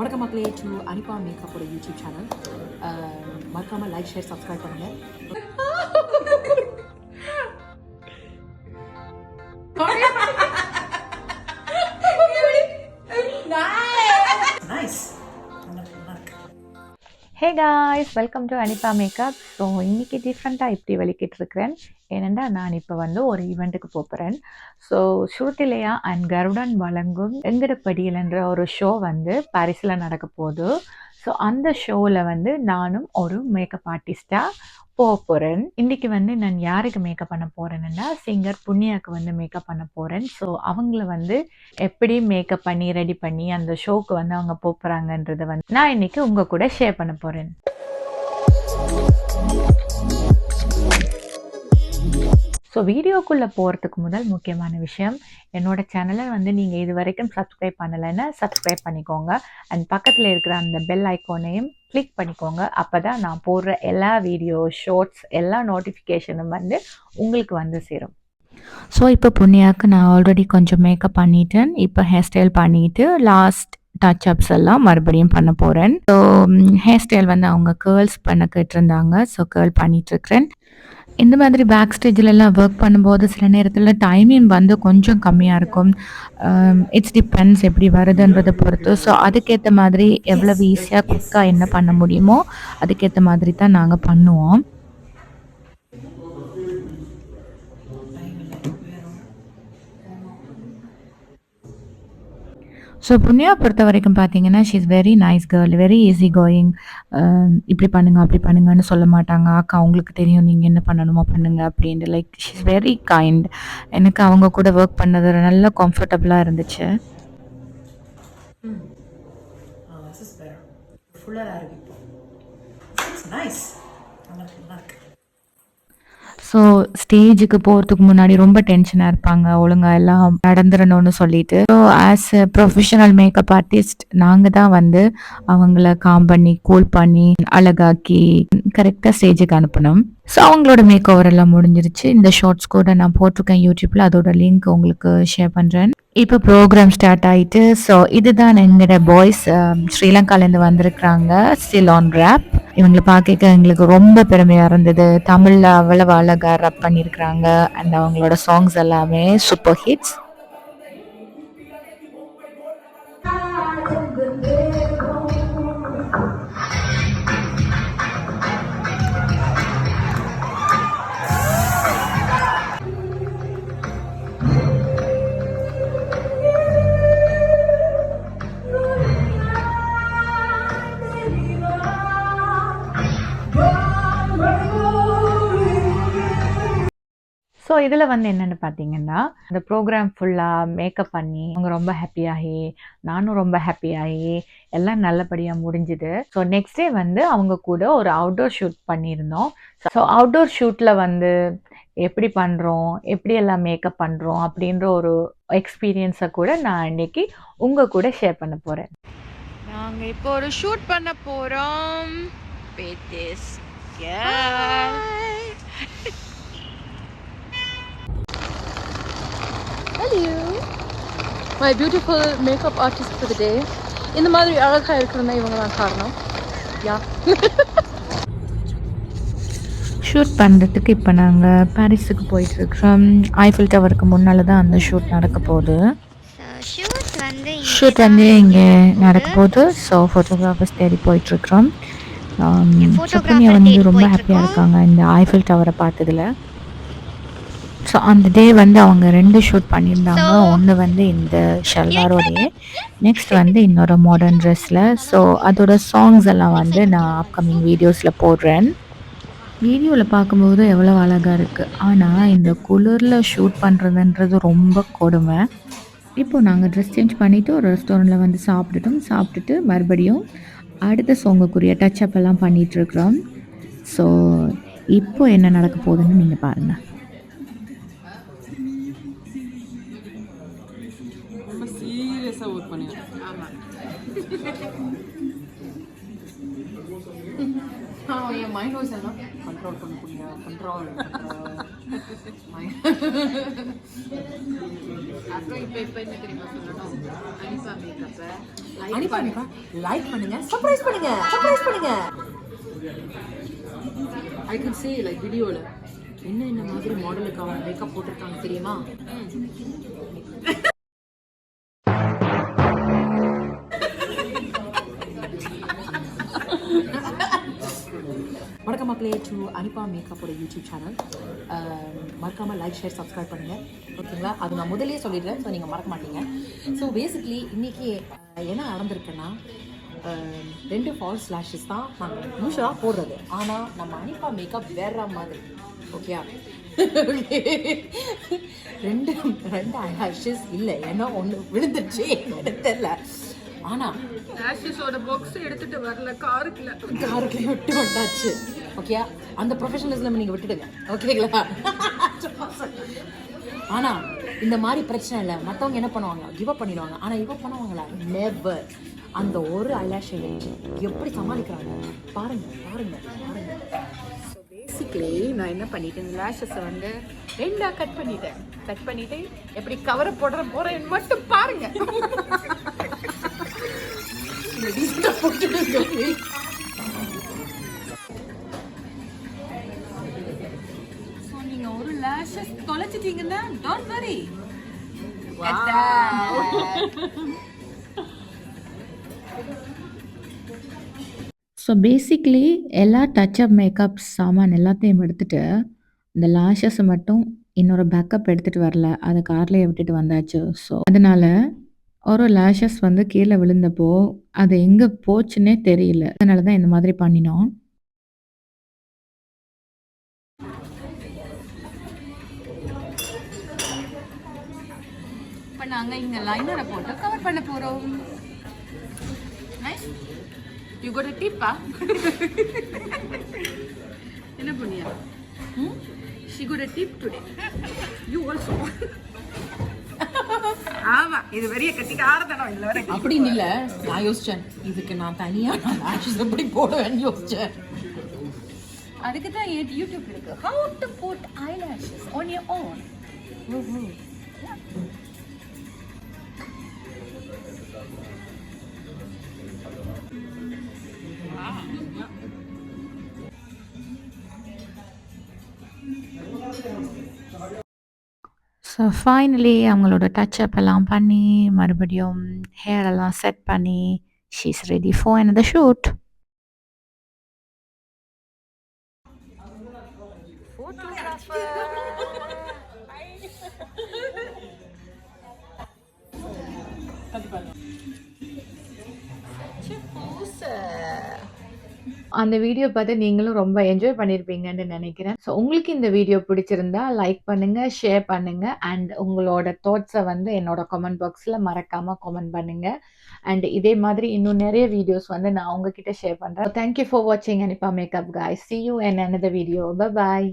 வணக்கம் மக்களே, to Hanifa மேக்கப்போட YouTube channel. மறக்காமல் லைக், ஷேர், சப்ஸ்கிரைப் பண்ணுங்கள். Hey guys, welcome to Hanifa makeup. So இன்றைக்கி டிஃப்ரெண்ட்டாக இப்படி வெளிக்கிட்டு இருக்கிறேன். ஏனெண்டா நான் இப்போ வந்து ஒரு ஈவெண்ட்டுக்கு போகிறேன். ஸோ ஷூட்டிலையா அண்ட் கருடன் வழங்கும் எந்திரப்படியல் என்ற ஒரு ஷோ வந்து பாரிஸில் நடக்க போகுது. ஸோ அந்த ஷோவில் வந்து நானும் ஒரு மேக்கப் ஆர்டிஸ்டாக போக போகிறேன். இன்றைக்கி வந்து நான் யாருக்கு மேக்கப் பண்ண போகிறேன்னா சிங்கர் புண்ணியாவுக்கு வந்து மேக்கப் பண்ண போகிறேன். ஸோ அவங்கள வந்து எப்படி மேக்கப் பண்ணி ரெடி பண்ணி அந்த ஷோக்கு வந்து அவங்க போகிறாங்கன்றதை வந்து நான் இன்றைக்கி உங்கள் கூட ஷேர் பண்ண போகிறேன். ஸோ வீடியோக்குள்ளே போகிறதுக்கு முதல் முக்கியமான விஷயம், என்னோட சேனலை வந்து நீங்கள் இது வரைக்கும் சப்ஸ்கிரைப் பண்ணலைன்னா சப்ஸ்கிரைப் பண்ணிக்கோங்க. அண்ட் பக்கத்தில் இருக்கிற அந்த பெல் ஐக்கானையும் கிளிக் பண்ணிக்கோங்க. அப்போ தான் நான் போடுற எல்லா வீடியோ, ஷார்ட்ஸ், எல்லா நோட்டிஃபிகேஷனும் வந்து உங்களுக்கு வந்து சேரும். ஸோ இப்போ புண்ணியாவுக்கு நான் ஆல்ரெடி கொஞ்சம் மேக்கப் பண்ணிட்டேன். இப்போ ஹேர் ஸ்டைல் பண்ணிவிட்டு லாஸ்ட் டச் அப்ஸ் எல்லாம் மறுபடியும் பண்ண போகிறேன். ஸோ ஹேர் ஸ்டைல் வந்து அவங்க கேர்ள்ஸ் பண்ண கேட்டிருந்தாங்க. ஸோ கேர்ள் பண்ணிகிட்ருக்கிறேன். இந்த மாதிரி பேக் ஸ்டேஜிலலாம் ஒர்க் பண்ணும்போது சில நேரத்தில் டைமிங் வந்து கொஞ்சம் கம்மியாக இருக்கும். இட்ஸ் டிபெண்ட்ஸ் எப்படி வருதுன்றதை பொறுத்து. ஸோ அதுக்கேற்ற மாதிரி எவ்வளவு ஈஸியாக குயிக்காக என்ன பண்ண முடியுமோ அதுக்கேற்ற மாதிரி தான் நாங்கள் பண்ணுவோம். ஸோ புண்ணியா பொறுத்த வரைக்கும் பார்த்தீங்கன்னா she is very nice girl, very easy going. இப்படி பண்ணுங்க அப்படி பண்ணுங்கன்னு சொல்ல மாட்டாங்க. அக்கா அவங்களுக்கு தெரியும் நீங்கள் என்ன பண்ணணுமோ பண்ணுங்க அப்படின்ட்டு. Like she is very kind. எனக்கு அவங்க கூட ஒர்க் பண்ணது நல்ல கம்ஃபர்டபுளாக இருந்துச்சு. ஸோ ஸ்டேஜுக்கு போகிறதுக்கு முன்னாடி ரொம்ப டென்ஷனாக இருப்பாங்க, ஒழுங்காக எல்லாம் நடந்துடணும்னு சொல்லிட்டு. So as a professional makeup artist நாங்கள் தான் வந்து அவங்கள காம் பண்ணி கூல் பண்ணி அழகாக்கி கரெக்டாக ஸ்டேஜுக்கு அனுப்பணும். ஸோ அவங்களோட மேக் ஓவர் எல்லாம் முடிஞ்சிருச்சு. இந்த ஷார்ட்ஸ் கூட நான் போட்டிருக்கேன் யூடியூப்பில், அதோட லிங்க் உங்களுக்கு ஷேர் பண்ணுறேன். இப்போ ப்ரோக்ராம் ஸ்டார்ட் ஆகிட்டு. ஸோ இதுதான் எங்களோட பாய்ஸ் ஸ்ரீலங்காலேருந்து வந்திருக்கிறாங்க, ஸ்டில் ஆன் ரேப். இவங்களை பார்க்க எங்களுக்கு ரொம்ப பெருமையாக இருந்தது. தமிழில் அவ்வளவு அழகாக ரப் பண்ணியிருக்கிறாங்க. அண்ட் அவங்களோட சாங்ஸ் எல்லாமே சூப்பர் ஹிட்ஸ். ஸோ இதில் வந்து என்னென்னு பார்த்தீங்கன்னா இந்த ப்ரோக்ராம் ஃபுல்லாக மேக்கப் பண்ணி அவங்க ரொம்ப ஹாப்பியாகி நானும் ரொம்ப ஹாப்பியாகி எல்லாம் நல்லபடியாக முடிஞ்சுது. ஸோ நெக்ஸ்ட் டே வந்து அவங்க கூட ஒரு அவுட்டோர் ஷூட் பண்ணியிருந்தோம். ஸோ அவுட்டோர் ஷூட்டில் வந்து எப்படி பண்ணுறோம், எப்படி எல்லாம் மேக்கப் பண்ணுறோம் அப்படின்ற ஒரு எக்ஸ்பீரியன்ஸை கூட நான் இன்னைக்கு உங்கள் கூட ஷேர் பண்ண போகிறேன். நாங்கள் இப்போ ஒரு ஷூட் பண்ண போகிறோம். Hello, my beautiful makeup artist for the day. இந்த மாதிரி அழகா இருக்கணும்னா இவங்க தான் காரணம். யா ஷூட் பண்ணுறதுக்கு இப்போ நாங்கள் பாரிஸுக்கு போயிட்டுருக்கிறோம். ஐஃபில் டவருக்கு முன்னால் தான் அந்த ஷூட் நடக்க போகுது. ஷூட் வந்து இங்கே நடக்க போகுது. ஸோ ஃபோட்டோகிராஃபர்ஸ் தேடி போயிட்டுருக்குறோம். சுப்ரமணியா வந்து ரொம்ப ஹாப்பியாக இருக்காங்க இந்த ஐஃபில் டவரை பார்த்ததில். ஸோ அந்த டே வந்து அவங்க 2 ஷூட் பண்ணியிருந்தாங்க. ஒன்று வந்து இந்த ஷல்வாரோடையே, நெக்ஸ்ட் வந்து இன்னொரு மாடர்ன் ட்ரெஸ்ஸில். ஸோ அதோட சாங்ஸ் எல்லாம் வந்து நான் அப்கமிங் வீடியோஸில் போடுறேன். வீடியோவில் பார்க்கும்போது எவ்வளோ அழகாக இருக்குது, ஆனால் இந்த குளிரில் ஷூட் பண்ணுறதுன்றது ரொம்ப கொடுமை. இப்போது நாங்கள் ட்ரெஸ் சேஞ்ச் பண்ணிவிட்டு ஒரு ரெஸ்டாரண்ட்டில் வந்து சாப்பிட்டுட்டு மறுபடியும் அடுத்த சாங்குக்குரிய டச்சப் எல்லாம் பண்ணிகிட்ருக்குறோம். ஸோ இப்போ என்ன நடக்க போகுதுன்னு நீங்கள் பாருங்கள். ஒர்க் பண்ணியா? ஆமாம். என் மைண்ட் வாய்ஸ் எல்லாம் கண்ட்ரோல் பண்ணக்கூடிய கண்ட்ரோல் அப்புறம் இப்போ என்ன தெரியுமா சொல்லணும், அனிபா மேக்கப்பை லைக் பண்ணுங்க, சர்ப்ரைஸ் பண்ணுங்க. ஐ கேன் சே லைக் வீடியோவில் என்ன மாதிரி மாடலுக்கு அவங்க மேக்கப் போட்டிருக்காங்க தெரியுமா? வணக்கம் மக்களே, டு அனிபா மேக்கப்போட யூடியூப் சேனல். மறக்காமல் லைக் ஷேர் சப்ஸ்கிரைப் பண்ணுங்கள், ஓகேங்களா? அது நான் முதலே சொல்லிடுறேன், ஸோ நீங்கள் மறக்க மாட்டீங்க. ஸோ பேசிக்லி இன்றைக்கி என்ன நடந்திருக்குன்னா, 2 ஃபால்ஸ் லேஷஸ் தான் நாங்கள் யூஸ்வலாக போடுறது. ஆனால் நம்ம அனிபா மேக்கப் வேற மாதிரி, ஓகேயா? ரெண்டு லேஷஸ் இல்லை, ஏன்னா ஒன்று விழுந்துருச்சு, தெரியல. ஆனால் லேஷஸோட பாக்ஸ் எடுத்துட்டு வரல, காருக்குள்ள விட்டு வந்தாச்சு, ஓகேயா? அந்த ப்ரொஃபஷனலிசம் நீங்கள் விட்டுடுங்க, ஓகேங்களா? ஆனால் இந்த மாதிரி பிரச்சனை இல்லை. மற்றவங்க என்ன பண்ணுவாங்க, கிவ் அப் பண்ணிடுவாங்க. ஆனால் கிவ் அப் பண்ணுவாங்களா? நெவர். அந்த ஒரு ஐலாஷை வச்சு எப்படி சமாளிக்கிறாங்க பாருங்க. ஸோ பேசிக்லி நான் என்ன பண்ணிட்டேன், லேஷஸை வந்து 2 கட் பண்ணிட்டு எப்படி கவரை போடுறேன்னு மட்டும் பாருங்க. ஸோ நீங்கள் ஒரு லேஷஸ் தொலைச்சிட்டீங்கன்னா டோன்ட் வரி. ஸோ பேசிக்லி எல்லா டச்சப் மேக்கப் சாமான் எல்லாத்தையும் எடுத்துகிட்டு இந்த லாஷஸை மட்டும் இன்னொரு பேக்கப் எடுத்துகிட்டு வரல, அதை கார்லேயே விட்டுட்டு வந்தாச்சு. ஸோ அதனால் ஒரு லேஷஸ் வந்து கீழே விழுந்தப்போ அது எங்கே போச்சுன்னே தெரியல. அதனால தான் இந்த மாதிரி பண்ணினோம். இப்போ நாங்கள் இங்கே லைனரை போட்டு கவர் பண்ண போகிறோம். நைஸ். யூ கோட் டிப்பா? என்ன பண்ணியா? She got dip today. You also. ஆமா, இது பெரிய கட்டிக்கு ஆரத்தனம் இல்லை வரை. அப்படின்னு இல்லை, நான் யோசித்தேன் இதுக்கு நான் தனியாக லேஷஸ் எப்படி போடுவேன்னு யோசித்தேன். அதுக்கு தான் யூடியூப் இருக்கு, how to put eyelashes on your own. So finally அவங்களோட டச்சப் எல்லாம் பண்ணி மறுபடியும் ஹேர் எல்லாம் செட் பண்ணி she is ready for another shoot. அந்த வீடியோ பார்த்து நீங்களும் ரொம்ப என்ஜாய் பண்ணியிருப்பீங்கன்னு நினைக்கிறேன். ஸோ உங்களுக்கு இந்த வீடியோ பிடிச்சிருந்தா லைக் பண்ணுங்கள், ஷேர் பண்ணுங்கள், அண்ட் உங்களோட தாட்ஸை வந்து என்னோட கமெண்ட் பாக்ஸில் மறக்காமல் கமெண்ட் பண்ணுங்கள். அண்ட் இதே மாதிரி இன்னும் நிறைய வீடியோஸ் வந்து நான் உங்ககிட்ட ஷேர் பண்ணுறேன். தேங்க்யூ ஃபார் வாட்சிங் Hanifa makeup guys. See you in another video. Bye bye.